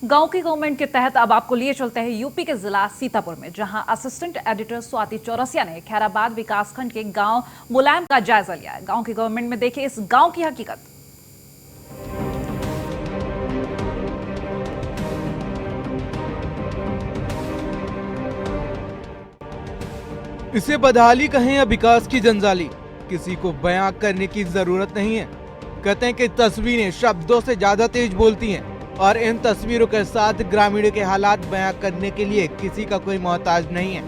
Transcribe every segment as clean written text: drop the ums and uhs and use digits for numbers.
गांव की गवर्नमेंट के तहत अब आपको लिए चलते हैं यूपी के जिला सीतापुर में, जहां असिस्टेंट एडिटर स्वाति चौरसिया ने खैराबाद विकासखंड के गांव मुलायम का जायजा लिया है। गांव की गवर्नमेंट में देखिए इस गांव की हकीकत। इसे बदहाली कहें या विकास की जंजाली, किसी को बयां करने की जरूरत नहीं है। कहते हैं कि तस्वीरें शब्दों से ज्यादा तेज बोलती हैं और इन तस्वीरों के साथ ग्रामीणों के हालात बयां करने के लिए किसी का कोई मोहताज नहीं है।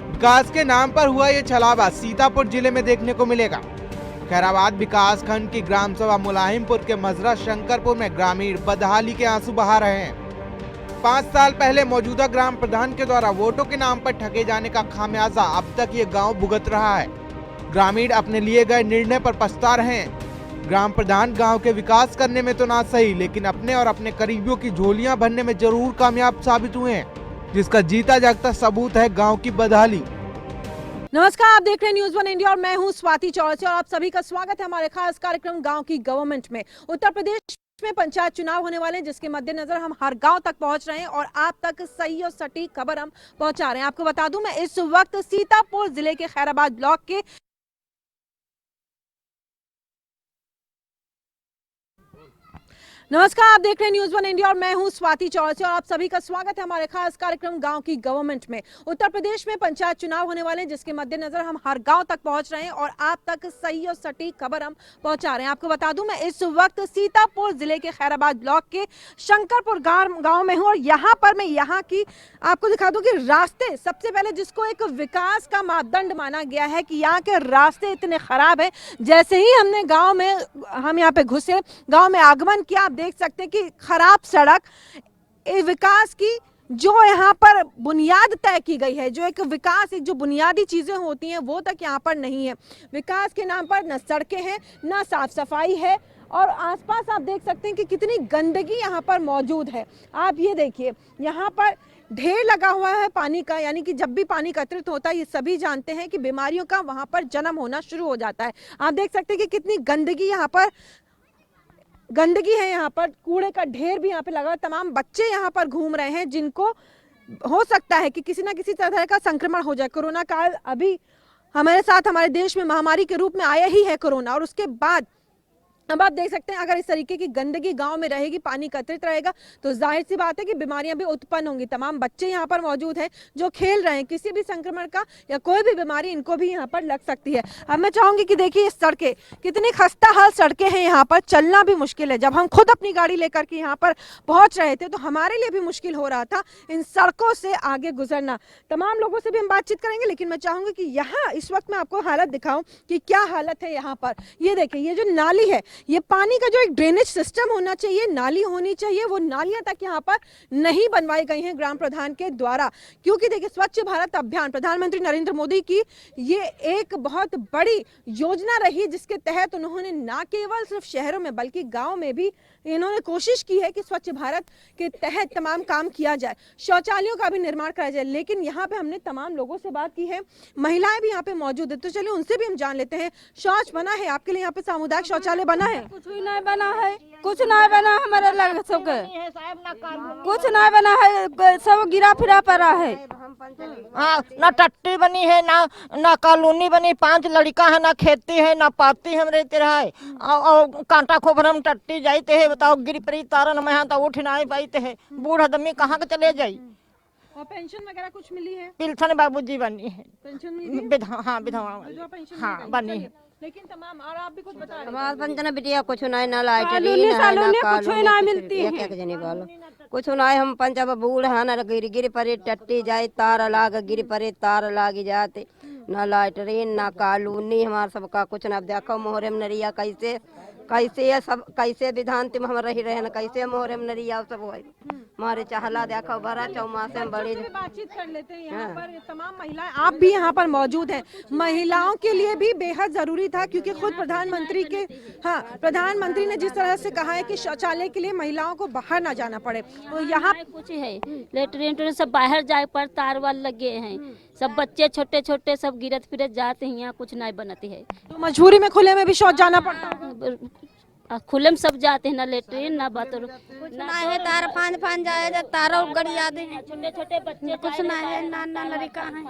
विकास के नाम पर हुआ ये छलावा सीतापुर जिले में देखने को मिलेगा। खैराबाद विकास खंड की ग्राम सभा मुलाहिमपुर के मजरा शंकरपुर में ग्रामीण बदहाली के आंसू बहा रहे हैं। 5 साल पहले मौजूदा ग्राम प्रधान के द्वारा वोटों के नाम पर ठगे जाने का खामियाजा अब तक ये गांव भुगत रहा है। ग्रामीण अपने लिए गए निर्णय पर पछता रहे हैं। ग्राम प्रधान गांव के विकास करने में तो ना सही, लेकिन अपने और अपने करीबियों की झोलियां भरने में जरूर कामयाब साबित हुए हैं, जिसका जीता जागता सबूत है गांव की बदहाली। नमस्कार, आप देख रहे हैं न्यूज़ 1 इंडिया और मैं हूं स्वाति चौरसिया और आप सभी का स्वागत है हमारे खास कार्यक्रम गांव की गवर्नमेंट में। उत्तर प्रदेश में पंचायत चुनाव होने वाले हैं, जिसके मद्देनजर हम हर गांव तक पहुंच रहे हैं और आप तक सही और सटीक खबर हम पहुंचा रहे हैं। आपको बता दूं, मैं इस वक्त सीतापुर जिले के खैराबाद ब्लॉक के नमस्कार, आप देख रहे हैं न्यूज़ 1 इंडिया और मैं हूं स्वाति चौरसिया और आप सभी का स्वागत है हमारे खास कार्यक्रम गांव की गवर्नमेंट में। उत्तर प्रदेश में पंचायत चुनाव होने वाले हैं, जिसके मद्देनजर हम हर गांव तक पहुंच रहे हैं और आप तक सही और सटीक खबर हम पहुंचा रहे हैं। आपको बता दूं, मैं इस वक्त सीतापुर जिले के खैराबाद ब्लॉक के शंकरपुर गांव में हूँ और यहाँ पर मैं यहाँ की आपको दिखा दूं कि रास्ते, सबसे पहले जिसको एक विकास का मापदंड माना गया है कि यहाँ के रास्ते इतने खराब है। जैसे ही हमने गाँव में हम यहाँ पे घुसे, गाँव में आगमन किया, आप देख सकते हैं कि खराब सड़क, विकास की जो यहाँ पर बुनियाद तय की गई है, जो एक विकास, एक जो बुनियादी चीजें होती हैं वो तक यहाँ पर नहीं है। विकास के नाम पर न सड़कें हैं, न साफ सफाई है और आसपास आप देख सकते हैं कि कितनी गंदगी यहाँ पर मौजूद है। आप ये देखिए, यहाँ पर ढेर लगा हुआ है पानी का, यानी कि जब भी पानी एकत्रित होता है, ये सभी जानते हैं कि बीमारियों का वहाँ पर जन्म होना शुरू हो जाता है। आप देख सकते हैं कि कितनी गंदगी यहाँ पर है, यहाँ पर कूड़े का ढेर भी यहाँ पे लगा है। तमाम बच्चे यहाँ पर घूम रहे हैं, जिनको हो सकता है कि किसी ना किसी तरह का संक्रमण हो जाए। कोरोना काल अभी हमारे साथ, हमारे देश में महामारी के रूप में आया ही है कोरोना, और उसके बाद अब आप देख सकते हैं अगर इस तरीके की गंदगी गांव में रहेगी, पानी एकत्रित रहेगा, तो जाहिर सी बात है कि बीमारियां भी उत्पन्न होंगी। तमाम बच्चे यहाँ पर मौजूद हैं जो खेल रहे हैं, किसी भी संक्रमण का या कोई भी बीमारी इनको भी यहाँ पर लग सकती है। अब मैं चाहूंगी कि देखिए सड़कें, कितनी खस्ता हाल सड़कें हैं, यहाँ पर चलना भी मुश्किल है। जब हम खुद अपनी गाड़ी लेकर के यहाँ पर पहुंच रहे थे तो हमारे लिए भी मुश्किल हो रहा था इन सड़कों से आगे गुजरना। तमाम लोगों से भी हम बातचीत करेंगे, लेकिन मैं चाहूंगी कि यहाँ इस वक्त मैं आपको हालत दिखाऊं कि क्या हालत है यहाँ पर। ये देखिए, ये जो नाली है, ये पानी का जो एक ड्रेनेज सिस्टम होना चाहिए, नाली होनी चाहिए, वो नालियां तक यहाँ पर नहीं बनवाई गई हैं ग्राम प्रधान के द्वारा। क्योंकि देखिए, स्वच्छ भारत अभियान प्रधानमंत्री नरेंद्र मोदी की ये एक बहुत बड़ी योजना रही, जिसके तहत उन्होंने ना केवल सिर्फ शहरों में बल्कि गांव में भी इन्होंने कोशिश की है कि स्वच्छ भारत के तहत तमाम काम किया जाए, शौचालयों का भी निर्माण कराया जाए। लेकिन यहाँ पे हमने तमाम लोगों से बात की है, महिलाएं भी यहाँ पे मौजूद है, तो चलिए उनसे भी हम जान लेते हैं। शौच बना है आपके लिए? यहाँ पे सामुदायिक शौचालय बना है? कुछ भी नहीं बना है, कुछ नहीं बना हमारे लग सबके, कुछ नहीं बना है, सब गिरा फिरा पड़ा है। हाँ, ना टट्टी बनी है, ना कॉलोनी बनी, 5 लड़का है, ना खेती है, ना पाती हम रहते रहे और कांटा खोपर हम टट्टी जाते है। बताओ, गिरी परी तारन में तो उठ नहीं पाते है, बूढ़ आदमी कहाँ के चले जाये। और पेंशन वगैरह कुछ मिली है? पेंशन बाबूजी बनी है, पेंशन मिली है? हाँ विधवा, हाँ बनी है। लेकिन तमाम, और आप भी कुछ बता रहे हैं? हमारे पंचना बिटिया कुछ नहीं, ना लाइट कुछ नहीं मिलती है, कुछ नहीं। हम पंचा बूढ़ है, ना गिर परे टट्टी जाए, तार लाग गिर परे तार लागी जाते, ना लाइट ना कॉलोनी, हमारा सबका कुछ ना। देखो मोहरे में नरिया कैसे कैसे सब कैसे विधान तुम हम रही रहे, ना कैसे मोहरे में नरिया सब हो हमारे चाहला। देखो भरा चौमासे में बड़ी बातचीत कर लेते हैं। यहाँ पर तमाम महिलाएं, आप भी यहाँ पर मौजूद हैं। महिलाओं के लिए भी बेहद जरूरी था, क्योंकि खुद प्रधानमंत्री के, हाँ, प्रधानमंत्री ने जिस तरह से कहा है कि शौचालय के लिए महिलाओं को बाहर ना जाना पड़े, तो यहाँ कुछ है लेटरिन सब बाहर जाए पर तार वाल लगे हैं, सब बच्चे छोटे छोटे सब गिरत फिरत जाते हैं, यहाँ कुछ नहीं बनती है। तो मजबूरी में खुले में भी शौच जाना पड़ता है। खुले में सब जाते हैं, ना लेटरिन ना बाथरूम, ना है तार फान फान जाए तारा गड़ जाते हैं, छोटे छोटे बच्चे कुछ ना है, ना ना लड़का है,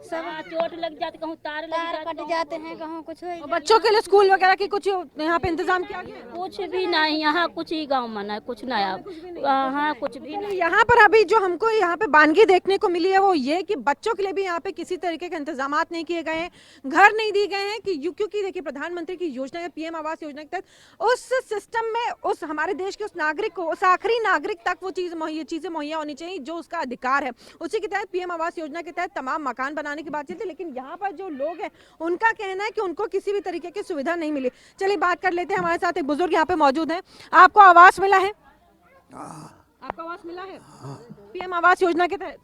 सब चोट लग जाती, कहूँ तार लग कट जाते हैं, कहूँ कुछ और बच्चों के लिए स्कूल वगैरह की कुछ यहाँ पे इंतजाम किया गया है? कुछ भी नहीं, यहाँ कुछ ही गाँव मना है, कुछ नया, हाँ कुछ भी नहीं। यहाँ पर अभी जो हमको यहाँ पे बानगी देखने को मिली है वो ये कि बच्चों के लिए भी यहाँ पे किसी तरीके के इंतजामात नहीं किए गए हैं, घर नहीं दिए गए हैं कि क्योंकि देखिए प्रधानमंत्री की योजना या पीएम आवास योजना के तहत उस सिस्टम में उस हमारे देश के उस नागरिक को, उस आखिरी नागरिक तक वो चीजें मुहैया होनी चाहिए जो उसका अधिकार है। उसी के तहत पीएम आवास योजना के तहत तमाम मकान बनाने की बात चलती है, लेकिन यहाँ पर जो लोग हैं उनका कहना है कि उनको किसी भी तरीके की सुविधा नहीं मिली। चलिए बात कर लेते हैं, हमारे साथ एक बुजुर्ग यहाँ पे मौजूद है। आपको आवास मिला है? आपको आवास मिला है पीएम आवास योजना के तहत?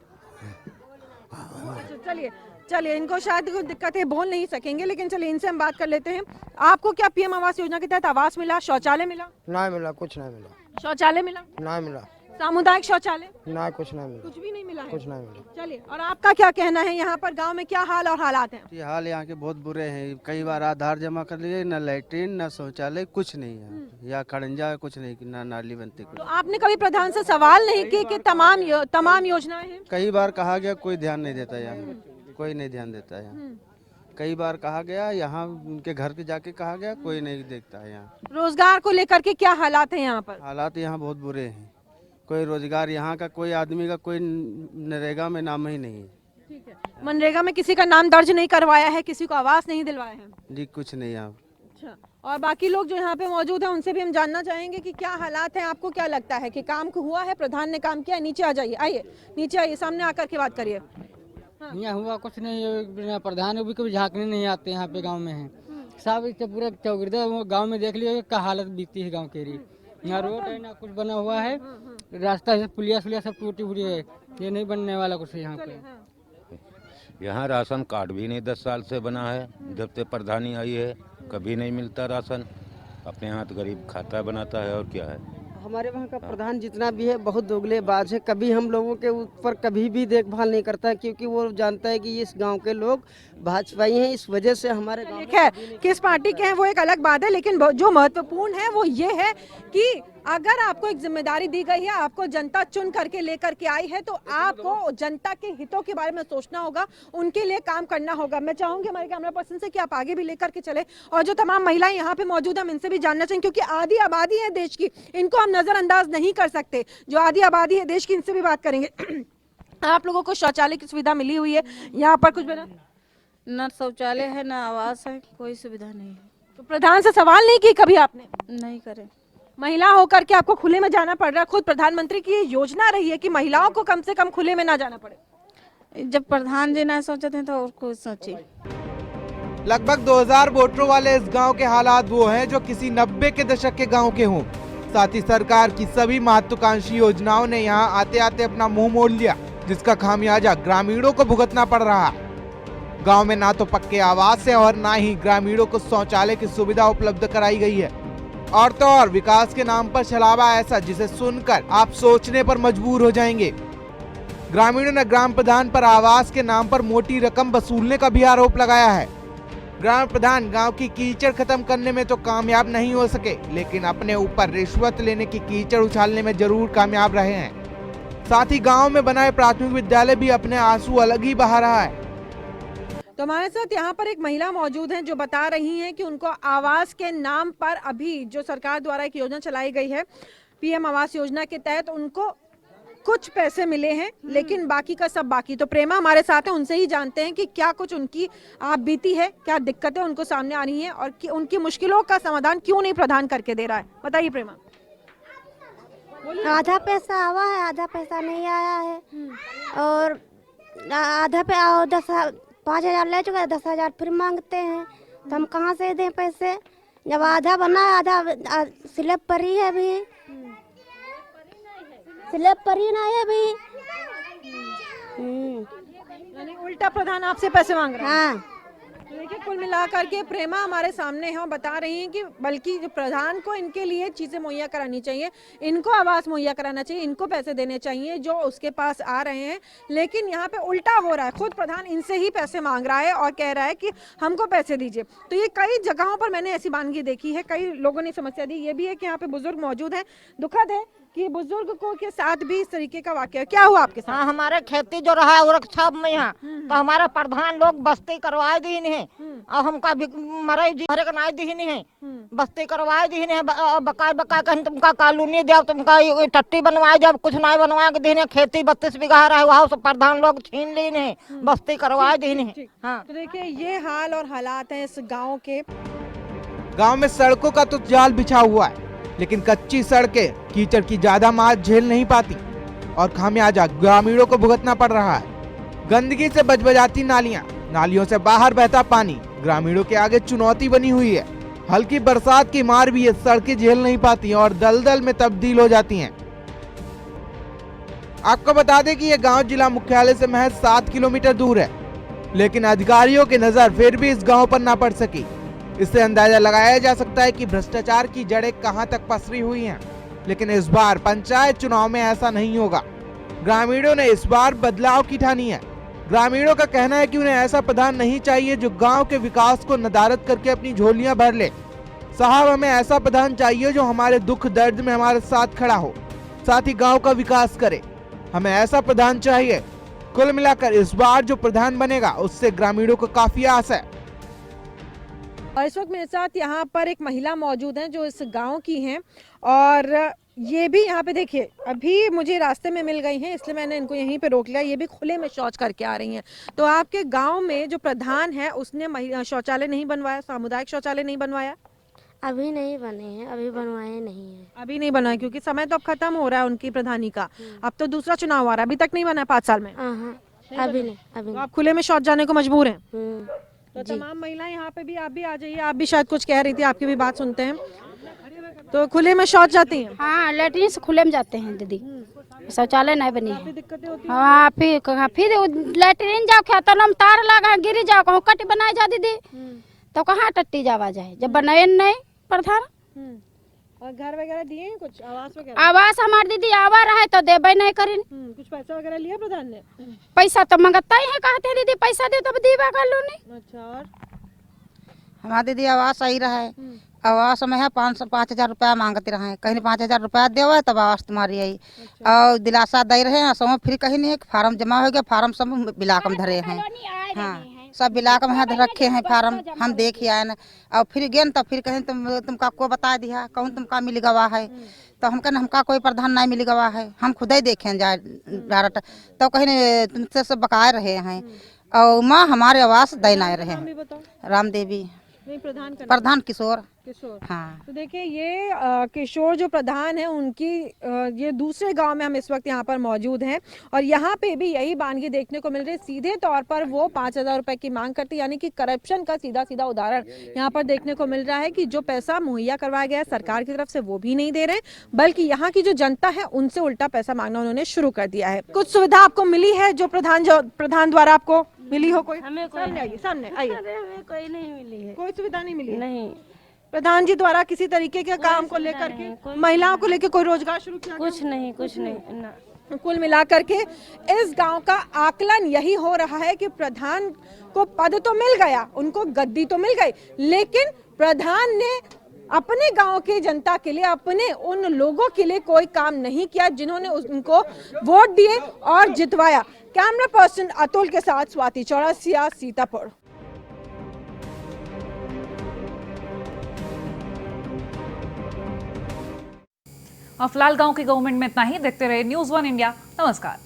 अच्छा, चलिए इनको शायद कोई दिक्कत है, बोल नहीं सकेंगे, लेकिन चलिए इनसे हम बात कर लेते हैं। आपको क्या पीएम आवास योजना के तहत आवास मिला, शौचालय मिला? ना मिला, कुछ नहीं मिला। शौचालय मिला? ना मिला। सामुदायिक शौचालय? ना, कुछ नहीं मिला। कुछ भी नहीं मिला है? कुछ नहीं मिला। चलिए, और आपका क्या कहना है, यहाँ पर गांव में क्या हाल और हालात हैं? ये हाल यहाँ के बहुत बुरे हैं। कई बार आधार जमा कर लिए, न लैट्रिन न शौचालय, कुछ नहीं है। या खड़ंजा कुछ नहीं, ना नाली बनती कुछ। तो आपने कभी प्रधान से सवाल नहीं किए कि तमाम योजनाएं हैं? कई बार कहा गया, कोई ध्यान नहीं देता यहाँ, कोई नहीं ध्यान देता यहाँ। कई बार कहा गया, यहाँ उनके घर के जाके कहा गया, कोई नहीं देखता है यहाँ। रोजगार को लेकर के क्या हालात है यहाँ पर? हालात यहाँ बहुत बुरे हैं। कोई रोजगार यहाँ का, कोई आदमी का, कोई नरेगा में नाम ही नहीं है। ठीक है, मनरेगा में किसी का नाम दर्ज नहीं करवाया है, किसी को आवास नहीं दिलवाया है? जी कुछ नहीं यहाँ। अच्छा, और बाकी लोग जो यहाँ पे मौजूद हैं उनसे भी हम जानना चाहेंगे कि क्या हालात हैं। आपको क्या लगता है कि काम हुआ है, प्रधान ने काम किया? नीचे आ जाइए, आइए नीचे आइए, सामने आकर के बात करिए। यहाँ हुआ कुछ नहीं, प्रधान भी कभी झांकने नहीं आते यहाँ पे गांव में है सब। पूरा चौगिरदा गांव में देख लियो क्या हालत बीती है गांव के। यहाँ रोड है ना कुछ बना हुआ है, रास्ता से पुलिया सब टूटी फूटी है, ये नहीं बनने वाला कुछ यहाँ पे। यहाँ राशन कार्ड भी नहीं 10 साल से बना है, जब से प्रधानी आई है कभी नहीं मिलता राशन। अपने हाथ गरीब खाता बनाता है, और क्या है। हमारे वहाँ का प्रधान जितना भी है बहुत दोगलेबाज है, कभी हम लोगों के ऊपर कभी भी देखभाल नहीं करता है, क्योंकि वो जानता है कि इस गांव के लोग भाजपाई हैं, इस वजह से हमारे गांव में है किस पार्टी के हैं वो एक अलग बात है, लेकिन जो महत्वपूर्ण है वो ये है कि अगर आपको एक जिम्मेदारी दी गई है, आपको जनता चुन करके लेकर के आई है, तो आपको जनता के हितों के बारे में सोचना होगा, उनके लिए काम करना होगा। मैं चाहूंगी हमारे कैमरा पर्सन से कि आप आगे भी लेकर के चले, और जो तमाम महिलाएं यहाँ पे मौजूद हैं हम इनसे भी जानना चाहिए, क्योंकि आधी आबादी है देश की, इनको हम नजरअंदाज नहीं कर सकते। जो आधी आबादी है देश की, इनसे भी बात करेंगे। आप लोगों को शौचालय की सुविधा मिली हुई है यहाँ पर? कुछ बना ना शौचालय है ना आवास है, कोई सुविधा नहीं है। तो प्रधान से सवाल नहीं की कभी आपने? नहीं करे। महिला होकर के आपको खुले में जाना पड़ रहा है, खुद प्रधानमंत्री की योजना रही है कि महिलाओं को कम से कम खुले में ना जाना पड़े। जब प्रधान जी ना सोचते हैं तो और कोई सोचे। लगभग 2000 वोटरों वाले इस गांव के हालात वो हैं जो किसी 90 के दशक के गांव के हों। साथ ही सरकार की सभी महत्वाकांक्षी योजनाओं ने यहां आते आते अपना मुंह मोड़ लिया, जिसका खामियाजा ग्रामीणों को भुगतना पड़ रहा। गांव में ना तो पक्के आवास है और ना ही ग्रामीणों को शौचालय की सुविधा उपलब्ध कराई गई है। और तो और विकास के नाम पर छलावा ऐसा जिसे सुनकर आप सोचने पर मजबूर हो जाएंगे। ग्रामीणों ने ग्राम प्रधान पर आवास के नाम पर मोटी रकम वसूलने का भी आरोप लगाया है। ग्राम प्रधान गांव की कीचड़ खत्म करने में तो कामयाब नहीं हो सके, लेकिन अपने ऊपर रिश्वत लेने की कीचड़ उछालने में जरूर कामयाब रहे हैं। साथ ही गांव में बनाए प्राथमिक विद्यालय भी अपने आंसू अलग ही बहा रहा है। तो हमारे साथ यहाँ पर एक महिला मौजूद हैं जो बता रही हैं कि उनको आवास के नाम पर अभी जो सरकार द्वारा एक योजना चलाई गई है, पीएम आवास योजना के तहत उनको कुछ पैसे मिले हैं, लेकिन बाकी का सब बाकी। तो प्रेमा हमारे साथ है, उनसे ही जानते हैं कि क्या कुछ उनकी आप बीती है, क्या दिक्कतें उनको सामने आ रही हैं और कि उनकी मुश्किलों का समाधान क्यों नहीं प्रदान करके दे रहा है। बताइए प्रेमा। आधा पैसा आवा है, आधा पैसा नहीं आया है, और आधा पे 5,000 ले चुके, 10,000 फिर मांगते हैं, तो हम कहाँ से दें पैसे? जब आधा बना है, आधा स्लैब पर ही है, अभी स्लैब पर ही नहीं है अभी। यानी उल्टा प्रधान आपसे पैसे मांग रहा है। हाँ। देखिए कुल मिलाकर के प्रेमा हमारे सामने है और बता रही हैं कि बल्कि जो प्रधान को इनके लिए चीजें मुहैया करानी चाहिए, इनको आवास मुहैया कराना चाहिए, इनको पैसे देने चाहिए जो उसके पास आ रहे हैं। लेकिन यहाँ पे उल्टा हो रहा है, खुद प्रधान इनसे ही पैसे मांग रहा है और कह रहा है कि हमको पैसे दीजिए। तो ये कई जगहों पर मैंने ऐसी वानगी देखी है, कई लोगों ने समस्या दी। ये भी है कि यहाँ पे बुजुर्ग मौजूद है, दुखद है कि बुजुर्ग को के साथ भी इस तरीके का वाकया। क्या हुआ आपके साथ? हाँ, हमारे खेती जो रहा वर्कशॉप में यहाँ, तो हमारे प्रधान लोग बस्ती करवाए दी नहीं है और हमका मरे जी हरे बनाए दी नहीं है, बस्ती करवाए दी नहीं है। बकाय बकाय कहीं तुमका कॉलोनी दे, तुमका टट्टी बनवाए जब कुछ नहीं बनवाए के दी, खेती 32 बीघा रहा है वहाँ सब प्रधान लोग छीन ली नहीं, बस्ती करवाए दी नहीं। हाँ, तो देखिए ये हाल और हालात हैं इस गाँव के। गांव में सड़कों का तो जाल बिछा हुआ है, लेकिन कच्ची सड़कें कीचड़ की ज्यादा मार झेल नहीं पाती और खामियाजा ग्रामीणों को भुगतना पड़ रहा है। गंदगी से बजबजाती नालियां, नालियों से बाहर बहता पानी ग्रामीणों के आगे चुनौती बनी हुई है। हल्की बरसात की मार भी ये सड़कें झेल नहीं पाती और दलदल में तब्दील हो जाती हैं। आपको बता दें कि यह गांव जिला मुख्यालय से महज 7 किलोमीटर दूर है, लेकिन अधिकारियों की नजर फिर भी इस गाँव पर न पड़ सकी। इससे अंदाजा लगाया जा सकता है कि भ्रष्टाचार की जड़ें कहां तक पसरी हुई हैं। लेकिन इस बार पंचायत चुनाव में ऐसा नहीं होगा। ग्रामीणों ने इस बार बदलाव की ठानी है। ग्रामीणों का कहना है कि उन्हें ऐसा प्रधान नहीं चाहिए जो गांव के विकास को नदारद करके अपनी झोलियां भर ले। साहब, हमें ऐसा प्रधान चाहिए जो हमारे दुख दर्द में हमारे साथ खड़ा हो, साथ ही गाँव का विकास करे। हमें ऐसा प्रधान चाहिए। कुल मिलाकर इस बार जो प्रधान बनेगा उससे ग्रामीणों को काफी आस है। और इस वक्त मेरे साथ यहाँ पर एक महिला मौजूद है जो इस गांव की हैं और ये भी यहाँ पे देखिए अभी मुझे रास्ते में मिल गई हैं, इसलिए मैंने इनको यहीं पे रोक लिया। ये भी खुले में शौच करके आ रही हैं। तो आपके गांव में जो प्रधान है उसने शौचालय नहीं बनवाया, सामुदायिक शौचालय नहीं बनवाया? अभी नहीं बने हैं, अभी बनवाए नहीं है। अभी नहीं बना क्योंकि समय तो अब खत्म हो रहा है उनकी प्रधानी का। अब तो दूसरा चुनाव आ रहा है, अभी तक नहीं बना है 5 साल में। अभी नहीं, अभी तो आप खुले में शौच जाने को मजबूर हैं। तो जी। तमाम महिलाएं यहाँ पे भी, आप भी आ जाइए, आप भी शायद कुछ कह रही थी, आपकी भी बात सुनते हैं। तो खुले में शौच जाती हैं? हाँ, लेटरिन से खुले में जाते हैं दीदी, शौचालय नहीं बनी है। दिक्कतें होती हाँ, फिर लेटरिन जाओ खेतन में तार लगा गिरी जाओ कहूँ कट बनाए जा दीदी, तो कहाँ टट्टी जावा जाए जब बनाए नहीं प्रधान। और घर वगैरह दिए हैं कुछ, आवास वगैरह? आवास हमारे दीदी आवा रहा है तो देबे नहीं करीन। कुछ पैसा वगैरह लिया प्रधान ने? पैसा तो मंगता ही है, कहते हैं दीदी पैसा दे तब दीवा कर लो नहीं। अच्छा, और हमारा दीदी आवास सही रहा है। आवास में है 5,000 रुपया मांगते रहे, कहीं 5,000 रुपया दे हुआ तब आवास तुम्हारी आई। और दिलासा दे रहे हैं, सब फिर कहीं नहीं, फार्म जमा हो गया, फार्म सब बिलाक में धरे हैं। हाँ, सब बिलाक में हाथ रखे हैं फार्म, हम देख आए न। और फिर गए तो फिर कहें तुमका को बता दिया कहूँ तुमका मिल गवा है, तो हम कहना हमका कोई प्रधान नहीं मिल गवा है, हम खुद ही देखें जाए डायरेक्ट। तो कहीं तुमसे सब बकाए रहे हैं और माँ हमारे आवास देना रहे हैं। राम देवी नहीं, प्रधान किशोर। हाँ। तो देखिए ये किशोर जो प्रधान है उनकी ये दूसरे गांव में हम इस वक्त यहाँ पर मौजूद हैं और यहाँ पे भी यही वानगी देखने को मिल रही है। सीधे तौर पर वो 5,000 रुपए की मांग करती, यानी कि करप्शन का सीधा सीधा उदाहरण यहाँ पर देखने को मिल रहा है कि जो पैसा मुहैया करवाया गया है सरकार की तरफ से वो भी नहीं दे रहे, बल्कि यहाँ की जो जनता है उनसे उल्टा पैसा मांगना उन्होंने शुरू कर दिया है। कुछ सुविधा आपको मिली है जो प्रधान द्वारा आपको मिली हो? कोई हमें सामने आइए, सामने आइए। हमें कोई नहीं मिली है, कोई सुविधा नहीं मिली? नहीं। प्रधान जी द्वारा किसी तरीके के काम को लेकर के, महिलाओं को लेकर कोई रोजगार शुरू किया? कुछ नहीं, कुछ नहीं ना। कुल मिलाकर के इस गांव का आकलन यही हो रहा है कि प्रधान को पद तो मिल गया, उनको गद्दी तो मिल गई, लेकिन प्रधान ने अपने गांव के जनता के लिए, अपने उन लोगों के लिए कोई काम नहीं किया जिन्होंने उनको वोट दिए और जितवाया। कैमरा पर्सन अतुल के साथ स्वाति चौरसिया, सीतापुर। और फिलहाल गांव की गवर्नमेंट में इतना ही। देखते रहे न्यूज़ 1 इंडिया। नमस्कार।